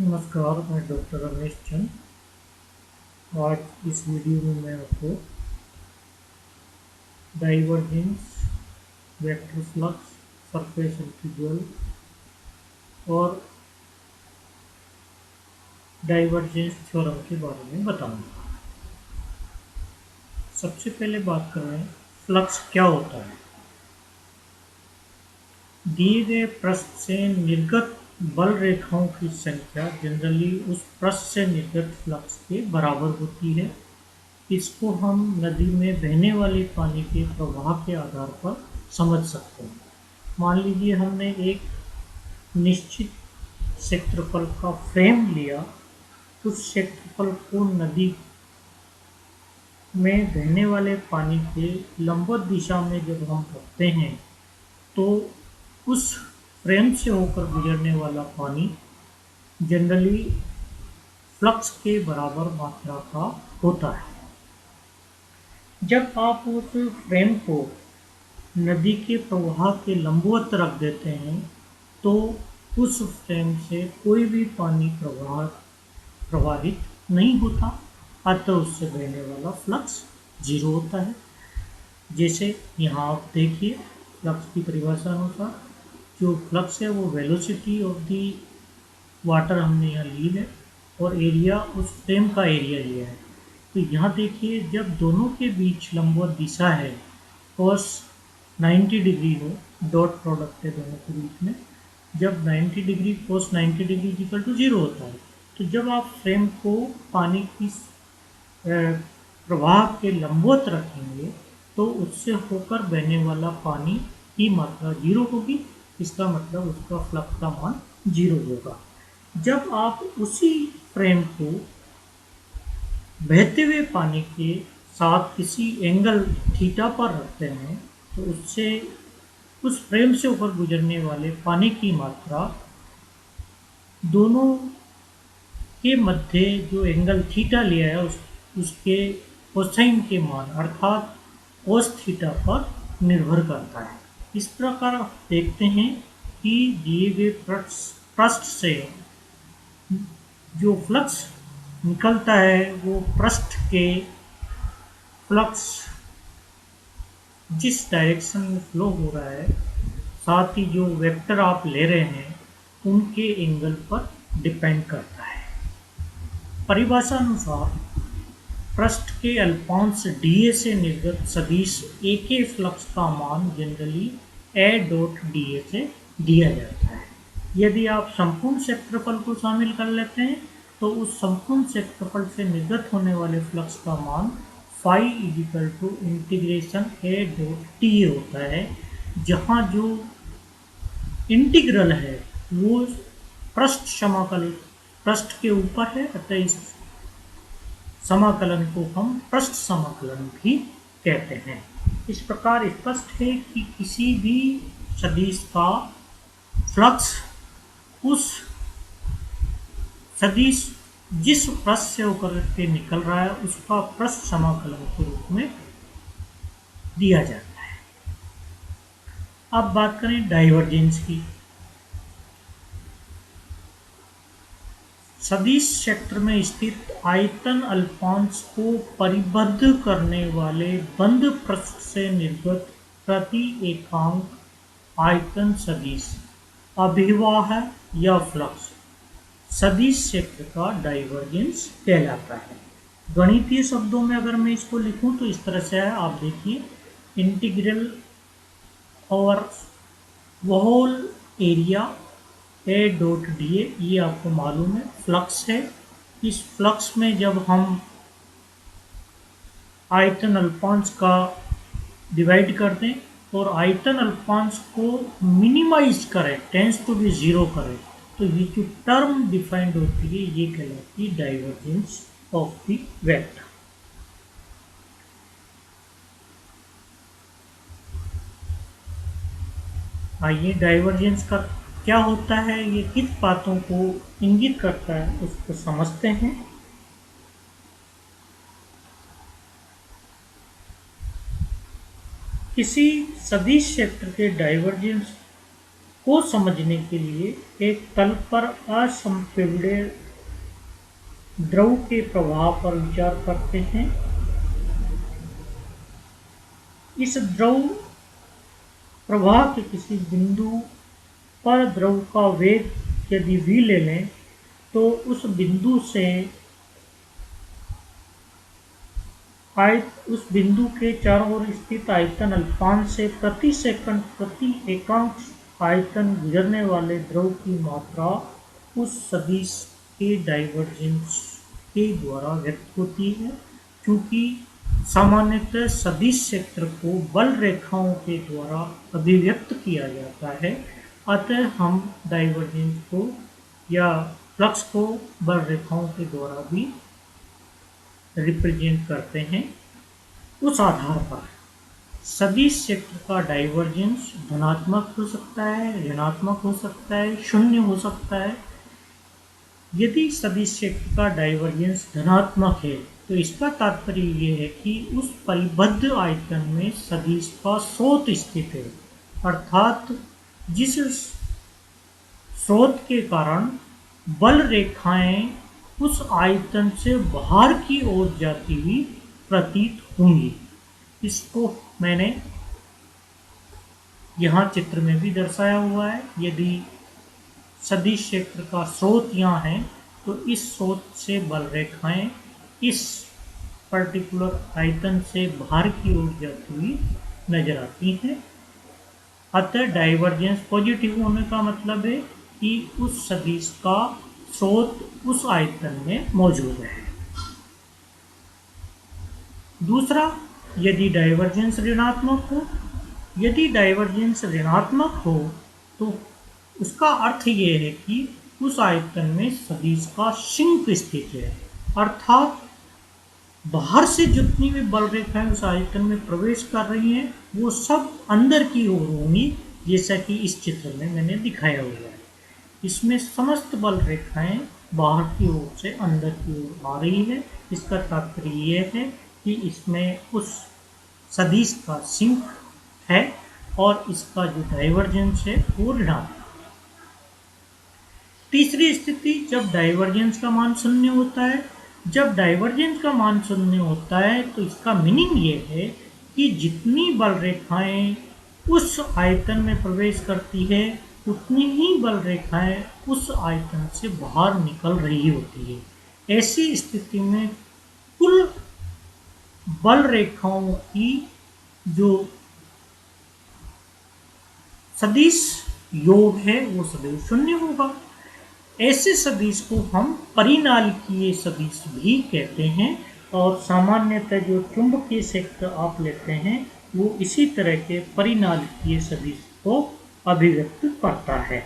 नमस्कार, मैं डॉक्टर रमेश चंद। आज इस वीडियो में मैं आपको divergence, vector flux, surface integral और डाइवर्जेंस थ्योरम के बारे में बताऊंगा। सबसे पहले बात करें फ्लक्स क्या होता है। दिए गए पृष्ठ से निर्गत बल रेखाओं की संख्या जनरली उस पृष्ठ से निर्गत फ्लक्स के बराबर होती है। इसको हम नदी में बहने वाले पानी के प्रवाह के आधार पर समझ सकते हैं। मान लीजिए हमने एक निश्चित क्षेत्रफल का फ्रेम लिया। उस क्षेत्रफल को नदी में बहने वाले पानी के लंबवत दिशा में जब हम रखते हैं तो उस फ्रेम से होकर गुजरने वाला पानी जनरली फ्लक्स के बराबर मात्रा का होता है। जब आप उस फ्रेम को नदी के प्रवाह के लंबवत रख देते हैं तो उस फ्रेम से कोई भी पानी प्रवाहित नहीं होता, अतः उससे बहने वाला फ्लक्स जीरो होता है। जैसे यहाँ आप देखिए, फ्लक्स की परिभाषा अनुसार जो फ्लक्स है वो वेलोसिटी ऑफ दी वाटर हमने यहाँ ली है और एरिया उस फ्रेम का एरिया लिया है। तो यहाँ देखिए, जब दोनों के बीच लंबवत दिशा है, cos 90 डिग्री हो, डॉट प्रोडक्ट है दोनों के बीच में, जब 90 degree cos 90 degree equal to 0 होता है, तो जब आप फ्रेम को पानी की प्रवाह के लंबवत रखेंगे तो उससे होकर बहने वाला पानी की मात्रा 0 होगी। इसका मतलब उसका फ्लक्स का मान 0 होगा। जब आप उसी फ्रेम को बहते हुए पानी के साथ किसी एंगल थीटा पर रखते हैं तो उससे उस फ्रेम से ऊपर गुजरने वाले पानी की मात्रा दोनों के मध्य जो एंगल थीटा लिया है उसके कोसाइन के मान अर्थात कोस थीटा पर निर्भर करता है। इस प्रकार आप देखते हैं कि दिए गए पृष्ठ से जो फ्लक्स निकलता है वो पृष्ठ के फ्लक्स जिस डायरेक्शन में फ्लो हो रहा है, साथ ही जो वेक्टर आप ले रहे हैं उनके एंगल पर डिपेंड करता है। परिभाषा अनुसार पृष्ठ के अल्पांश dA से निर्गत सदिश A के फ्लक्स का मान जनरली A डॉट dA से दिया जाता है। यदि आप संपूर्ण क्षेत्रफल को शामिल कर लेते हैं तो उस संपूर्ण क्षेत्रफल से निर्गत होने वाले फ्लक्स का मान phi is equal to integration A dot TA होता है, जहाँ जो इंटीग्रल है वो पृष्ठ के ऊपर है, अतः इस समाकलन को हम पृष्ठ समाकलन भी कहते हैं। इस प्रकार स्पष्ट है कि किसी भी सदिश का फ्लक्स उस सदिश जिस पृष्ठ से होकर के निकल रहा है उसका पृष्ठ समाकलन के रूप में दिया जाता है। अब बात करें डाइवर्जेंस की। सदिश क्षेत्र में स्थित आयतन अल्पांश को परिबद्ध करने वाले बंद पृष्ठ से निर्गत प्रति एकांक आयतन सदिश अभिवाह या फ्लक्स सदिश क्षेत्र का डाइवर्जेंस कहलाता है। गणितीय शब्दों में अगर मैं इसको लिखूं तो इस तरह से है, आप देखिए, integral over whole area A dot dA, ये आपको मालूम है फ्लक्स है। इस फ्लक्स में जब हम आयतन अल्पांश का डिवाइड कर दें और आयतन अल्पांश को मिनिमाइज करें, टेंस टू बी जीरो करें, तो ये जो टर्म डिफाइंड होती है ये कहलाती है डाइवर्जेंस ऑफ द वेक्टर। आइए, डाइवर्जेंस का क्या होता है, ये किस बातों को इंगित करता है उसको समझते हैं। किसी सदिश क्षेत्र के डाइवर्जेंस को समझने के लिए एक तल पर असंपीड्य द्रव के प्रवाह पर विचार करते हैं। इस द्रव प्रवाह के किसी बिंदु पर द्रव का वेग यदि v ले लें तो उस बिंदु के चारों ओर स्थित आयतन अल्पांश से प्रति सेकंड प्रति एकांक आयतन गुजरने वाले द्रव की मात्रा उस सदिश के डाइवर्जेंस के द्वारा व्यक्त होती है। क्योंकि सामान्यतः सदिश क्षेत्र को बल रेखाओं के द्वारा अभिव्यक्त किया जाता है, अतः हम डाइवर्जेंस को या फ्लक्स को बल रेखाओं के द्वारा भी रिप्रेजेंट करते हैं। उस आधार पर सदिश क्षेत्र का डाइवर्जेंस धनात्मक हो सकता है, ऋणात्मक हो सकता है, शून्य हो सकता है। यदि सदिश क्षेत्र का डाइवर्जेंस धनात्मक है तो इसका तात्पर्य ये है कि उस परिबद्ध आयतन में सदिश का स्रोत स्थित है, अर्थात जिस स्रोत के कारण बल रेखाएं उस आयतन से बाहर की ओर जाती हुई प्रतीत होंगी। इसको मैंने यहाँ चित्र में भी दर्शाया हुआ है। यदि सदिश क्षेत्र का स्रोत यहाँ है तो इस स्रोत से बल रेखाएं इस पर्टिकुलर आयतन से बाहर की ओर जाती हुई नजर आती हैं। अतः डाइवर्जेंस पॉजिटिव होने का मतलब है कि उस सदिश का स्रोत उस आयतन में मौजूद है। दूसरा, यदि डाइवर्जेंस ऋणात्मक हो, यदि डाइवर्जेंस ऋणात्मक हो तो उसका अर्थ ये है कि उस आयतन में सदिश का सिंक स्थित है, अर्थात बाहर से जितनी भी बल रेखाएं उस आयतन में प्रवेश कर रही हैं वो सब अंदर की ओर होंगी, जैसा कि इस चित्र में मैंने दिखाया हुआ है। इसमें समस्त बल रेखाएं बाहर की ओर से अंदर की ओर आ रही है। इसका तात्पर्य यह है कि इसमें उस सदिश का सिंक है और इसका जो डाइवर्जेंस है वो ऋणात्मक। तीसरी स्थिति, जब डाइवर्जेंस का मान शून्य होता है। जब डाइवर्जेंस का मान शून्य होता है तो इसका मीनिंग ये है कि जितनी बल रेखाएं उस आयतन में प्रवेश करती है उतनी ही बल रेखाएं उस आयतन से बाहर निकल रही होती है। ऐसी स्थिति में कुल बल रेखाओं की जो सदिश योग है वो सदैव शून्य होगा। ऐसे सदिश को हम परिनालिकीय सदिश भी कहते हैं और सामान्यतः जो चुंबकीय क्षेत्र आप लेते हैं वो इसी तरह के परिनालिकीय सदिश को अभिव्यक्त करता है।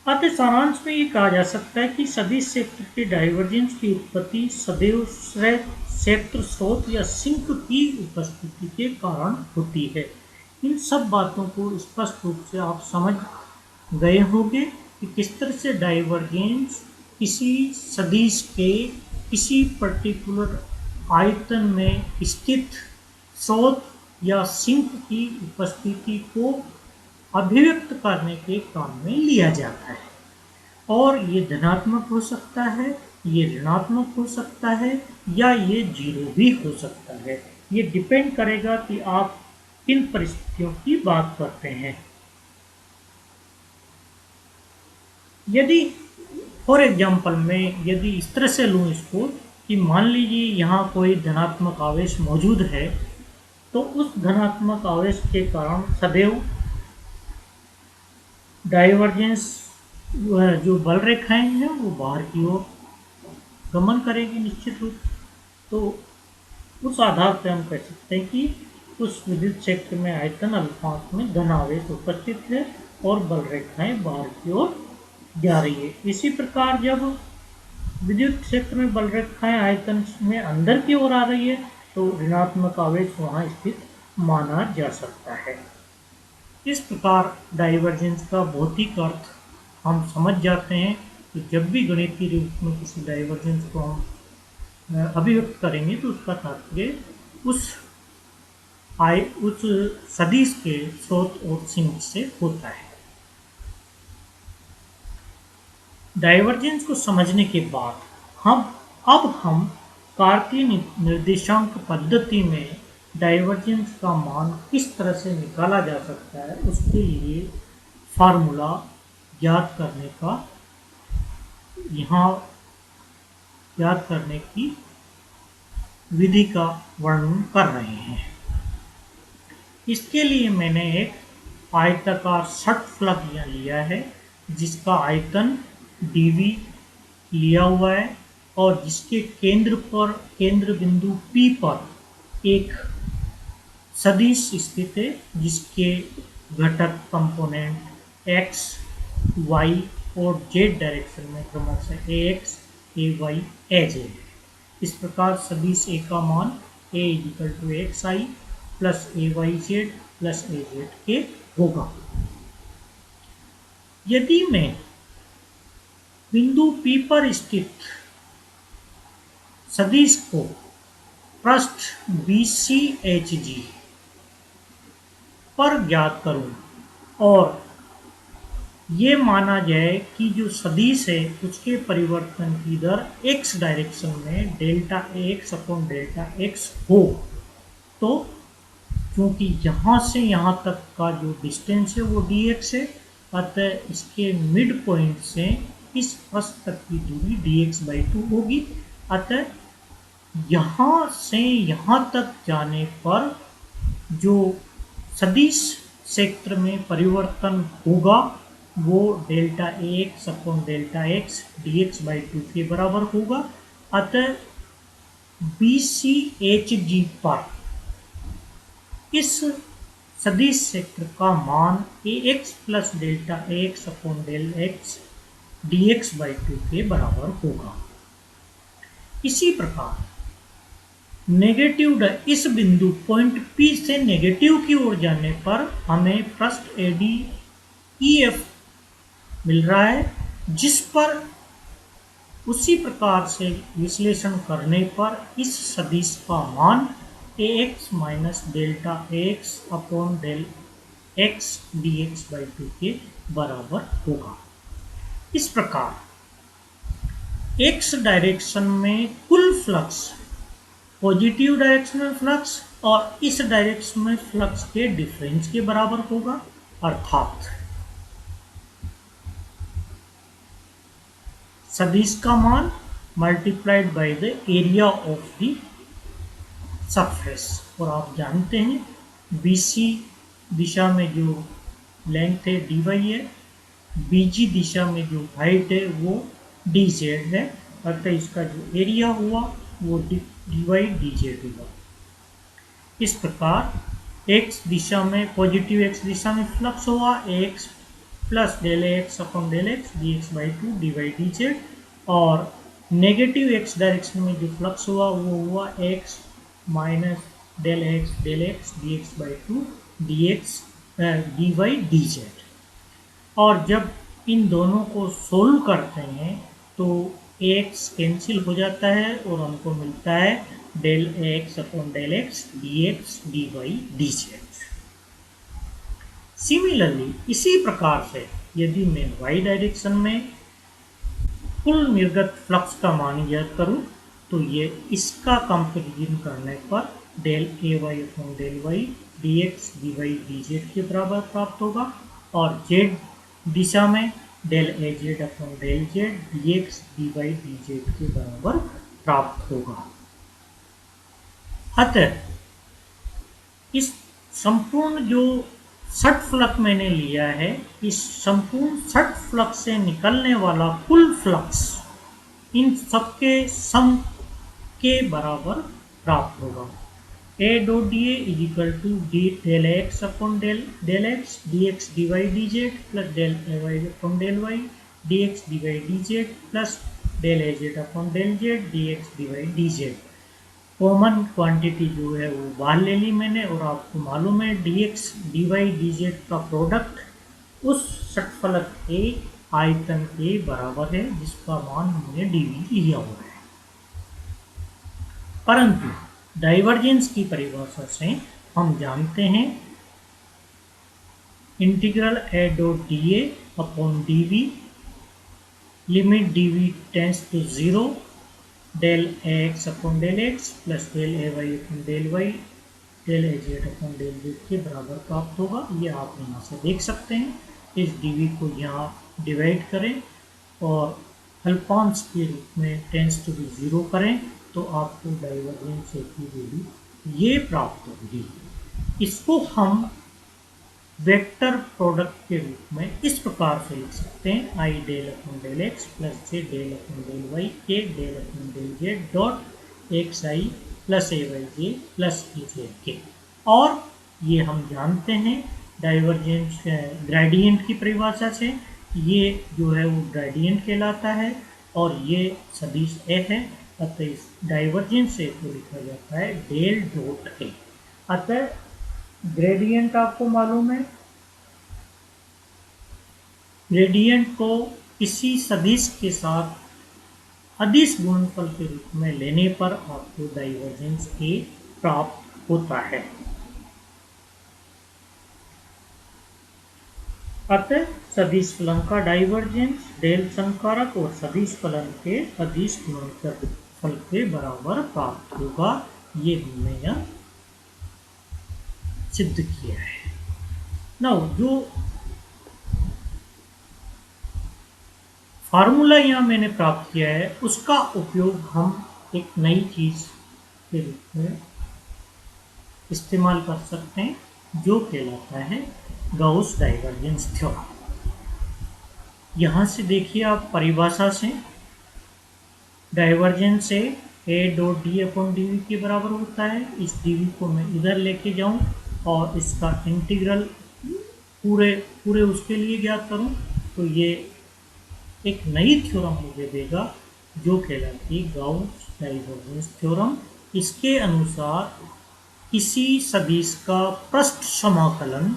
अतः सारांश में ये कहा जा सकता है कि सदिश क्षेत्र के डाइवर्जेंस की उत्पत्ति सदैव क्षेत्र स्रोत या सिंक की उपस्थिति के कारण होती है। इन सब बातों को स्पष्ट रूप से आप समझ गए होंगे कि किस तरह से डाइवर्जेंस किसी सदिश के किसी पर्टिकुलर आयतन में स्थित स्रोत या सिंक की उपस्थिति को अभिव्यक्त करने के काम में लिया जाता है। और ये धनात्मक हो सकता है, ये ऋणात्मक हो सकता है या ये जीरो भी हो सकता है। ये डिपेंड करेगा कि आप किन परिस्थितियों की बात करते हैं। यदि फॉर एग्जाम्पल में यदि इस तरह से लूँ इसको कि मान लीजिए यहाँ कोई धनात्मक आवेश मौजूद है तो उस धनात्मक आवेश के कारण सदैव डाइवर्जेंस जो बल रेखाएं हैं वो बाहर की ओर गमन करेगी निश्चित रूप। तो उस आधार पर हम कह सकते हैं कि उस विद्युत क्षेत्र में आयतन अल्पांश में धन आवेश उपस्थित है और बल रेखाएं बाहर की ओर जा रही है। इसी प्रकार जब विद्युत क्षेत्र में बल रेखाएं आयतन में अंदर की ओर आ रही है तो ऋणात्मक आवेश वहां स्थित माना जा सकता है। इस प्रकार डाइवर्जेंस का भौतिक अर्थ हम समझ जाते हैं कि जब भी गणितीय रूप में किसी डाइवर्जेंस को हम अभिव्यक्त करेंगे तो उसका तात्पर्य उस सदिश के स्रोत और सिंक से होता है। डाइवर्जेंस को समझने के बाद हम कार्तीय निर्देशांक पद्धति में डाइवर्जेंस का मान किस तरह से निकाला जा सकता है उसके लिए फार्मूला ज्ञात करने का यहाँ ज्ञात करने की विधि का वर्णन कर रहे हैं। इसके लिए मैंने एक आयताकार षटफलक यहाँ लिया है जिसका आयतन dv लिया हुआ है और जिसके केंद्र बिंदु P पर एक सदिश स्थित है जिसके घटक कंपोनेंट x, y और z डायरेक्शन में क्रमशः ax, ay, az है। इस प्रकार सदिश A का मान a = xi plus ayz plus az के होगा। यदि मैं बिंदु P पर स्थित सदिश को पृष्ठ BCHG पर ज्ञात करूं और ये माना जाए कि जो सदिश है उसके परिवर्तन की दर x डायरेक्शन में delta ax upon delta x हो, तो क्योंकि यहाँ से यहाँ तक का जो डिस्टेंस है वो dx है, अतः इसके मिड पॉइंट से इस पृष्ठ तक की दूरी dx/2 होगी। अतः यहाँ से यहाँ तक जाने पर जो सदिश क्षेत्र में परिवर्तन होगा वो delta ax upon delta x dx/2 के बराबर होगा। अतः BCHG पर इस सदिश क्षेत्र का मान ax plus delta ax upon del x dx/2 के बराबर होगा। इसी प्रकार नेगेटिव इस बिंदु पॉइंट P से नेगेटिव की ओर जाने पर हमें पृष्ठ ADEF मिल रहा है, जिस पर उसी प्रकार से विश्लेषण करने पर इस सदिश का मान ax minus delta ax upon del x dx/2 के बराबर होगा। इस प्रकार x डायरेक्शन में कुल फ्लक्स पॉजिटिव डायरेक्शनल फ्लक्स और इस डायरेक्शन में फ्लक्स के डिफरेंस के बराबर होगा, अर्थात सदिश का मान multiplied by the area of the surface. और आप जानते हैं BC दिशा में जो लेंथ है dy है, BG दिशा में जो हाइट है वो dz है, अतः इसका जो एरिया हुआ वो dy dz होगा। इस प्रकार x दिशा में पॉजिटिव x दिशा में फ्लक्स हुआ ax plus del x upon del x dx/2 dy dz, और नेगेटिव x डायरेक्शन में जो फ्लक्स हुआ वो हुआ x minus del x dx/2 dx dy dz। और जब इन दोनों को सोल्व करते हैं तो x कैंसिल हो जाता है और हमको मिलता है del x upon del x dx dy dz। Similarly इसी प्रकार से यदि मैं y डायरेक्शन में कुल निर्गत फ्लक्स का मान ज्ञात करूं तो ये इसका कंपेरिजन करने पर del ay upon del y dx dy dz के बराबर प्राप्त होगा, और z दिशा में del az upon del z dx dy dz के बराबर प्राप्त होगा। अतः इस संपूर्ण जो षटफलक मैंने लिया है, इस संपूर्ण षटफलक से निकलने वाला कुल फ्लक्स इन सबके सम के बराबर प्राप्त होगा। A dot dA is equal to del x upon del x dx dy dz plus del ay upon del y dx dy dz plus del az upon del z dx dy dz। Common quantity जो है वो बाहर ले ली मैंने, और आपको मालूम है dx dy dz का प्रोडक्ट उस षटफलक के आयतन के बराबर है जिसका मान हमने dv लिया हुआ है। परंतु डाइवर्जेंस की परिभाषा से हम जानते हैं integral A dot dA upon dv limit dv tends to 0 del x upon del x plus del A y upon del y del A z upon del z के बराबर प्राप्त होगा। ये आप यहाँ से देख सकते हैं। इस dv को यहाँ डिवाइड करें और अल्फॉन्स के रूप में टेंस टू बी 0 करें तो आपको डाइवर्जेंस की वैल्यू ये प्राप्त होगी। इसको हम वेक्टर प्रोडक्ट के रूप में इस प्रकार से लिख सकते हैं, i del upon del x plus j del upon del y k del upon del z dot x i plus a y j plus e z k. और ये हम जानते हैं डाइवर्जेंस ग्रेडियंट की परिभाषा से, ये जो है वो ग्रेडियंट कहलाता है और ये सदिश ए है। अतः इस डाइवर्जेंस ए को लिखा जाता है डेल डॉट ए। अतः ग्रेडियंट आपको मालूम है, ग्रेडियंट को किसी सदिश के साथ अदिश गुणनफल के रूप में लेने पर आपको डाइवर्जेंस ए प्राप्त होता है। अतः सदिश फलन का डाइवर्जेंस डेल संकारक और सदिश फलन के अदिश गुणनफल के बराबर प्राप्त होगा। ये हमने यह सिद्ध किया है। नाउ जो फार्मूला यहाँ मैंने प्राप्त किया है उसका उपयोग हम एक नई चीज के रूप में इस्तेमाल कर सकते हैं जो कहलाता है गाउस डाइवर्जेंस थ्योरम। यहाँ से देखिए आप परिभाषा से डाइवर्जेंस से A dot d upon d v के बराबर होता है। इस डी वी को मैं इधर लेके जाऊं और इसका इंटीग्रल पूरे उसके लिए ज्ञात करूं तो ये एक नई थ्योरम मुझे देगा जो कहलाती है गाउस डाइवर्जेंस थ्योरम। इसके अनुसार किसी सदिश का पृष्ठ समाकलन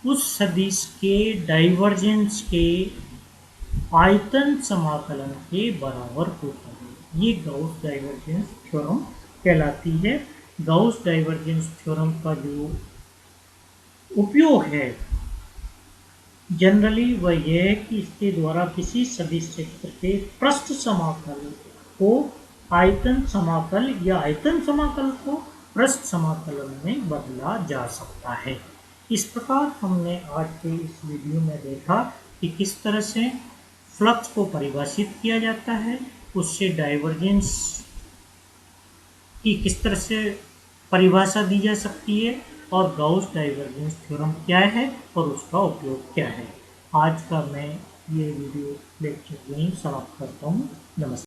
उस सदिश के डाइवर्जेंस के आयतन समाकलन के बराबर होता है। ये गाउस डाइवर्जेंस थ्योरम कहलाती है। गाउस डाइवर्जेंस थ्योरम का जो उपयोग है जनरली वह यह है कि इसके द्वारा किसी सदिश क्षेत्र के पृष्ठ समाकल को आयतन समाकल या आयतन समाकल को पृष्ठ समाकलन में बदला जा सकता है। इस प्रकार हमने आज के इस वीडियो में देखा कि किस तरह से फ्लक्स को परिभाषित किया जाता है, उससे डाइवर्जेंस की किस तरह से परिभाषा दी जा सकती है और गाउस डाइवर्जेंस थ्योरम क्या है और उसका उपयोग क्या है। आज का मैं ये वीडियो लेक्चर यहीं समाप्त करता हूँ। नमस्कार।